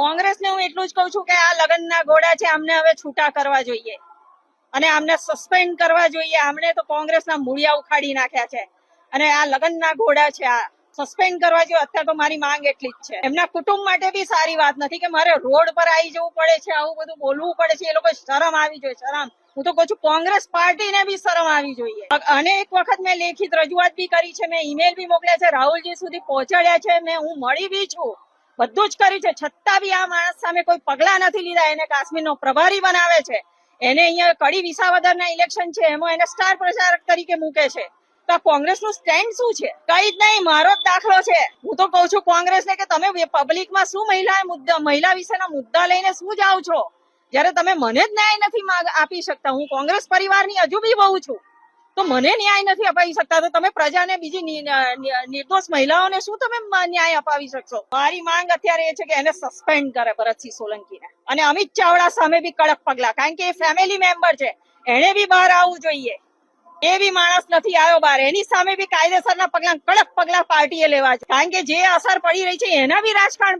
કોંગ્રેસને હું એટલું જ કહું છું કે આ લગ્નના ઘોડા છે, આમને હવે છૂટા કરવા જોઈએ અને આમને સસ્પેન્ડ કરવા જોઈએ. આમને તો કોંગ્રેસના મૂળિયા ઉખાડી નાખ્યા છે અને આ લગ્નના ઘોડા છે, આ સસ્પેન્ડ કરવા જોઈએ. અત્યારે તો મારી માંગ એટલી જ છે. એમના કુટુંબ માટે બી સારી વાત નથી કે મારે રોડ પર આવી જવું પડે છે, આવું બધું બોલવું પડે છે. એ લોકો શરમ આવી જોઈએ, શરમ. હું તો કહું છું કોંગ્રેસ પાર્ટીને બી શરમ આવી જોઈએ. અનેક વખત મેં લેખિત રજૂઆત બી કરી છે, મેં ઈમેલ બી મોકલ્યા છે, રાહુલજી સુધી પહોંચાડ્યા છે, હું મળી બી છું, બધું જ કર્યું છે. છતાં બી આ માણસ સામે કોઈ પગલા નથી લીધા. એને કાશ્મીરનો પ્રભારી બનાવે છે, એને અહીંયા કડી વિસાવદરના ઇલેક્શન છે એમાં એને સ્ટાર પ્રચારક તરીકે મૂકે છે. તો કોંગ્રેસનું સ્ટેન્ડ શું છે? કઈ જ નહીં. મારો જ દાખલો છે. હું તો કહું છું કોંગ્રેસને કે તમે પબ્લિકમાં શું મહિલા વિશેના મુદ્દા લઈને શું જાઓ છો, જયારે તમે મને જ ન્યાય નથી આપી શકતા. હું કોંગ્રેસ પરિવારની હજુ બી બહુ છું, તો મને ન્યાય નથી અપાવી શકતા, તો તમે પ્રજાને, બીજી નિર્દોષ મહિલાઓને શું તમે ન્યાય અપાવી શકશો? મારી માંગ અત્યારે એ છે કે એને સસ્પેન્ડ કરે, ભરતસિંહ સોલંકીને, અને અમિત ચાવડા સામે બી કડક પગલા, કારણ કે એ ફેમિલી મેમ્બર છે, એને બી બહાર આવવું જોઈએ. એ બી માણસ નથી આવ્યો બહાર, એની સામે બી કાયદેસરના પગલા, કડક પગલા પાર્ટીએ લેવા છે, કારણ કે જે અસર પડી રહી છે એના બી રાજકારણ પર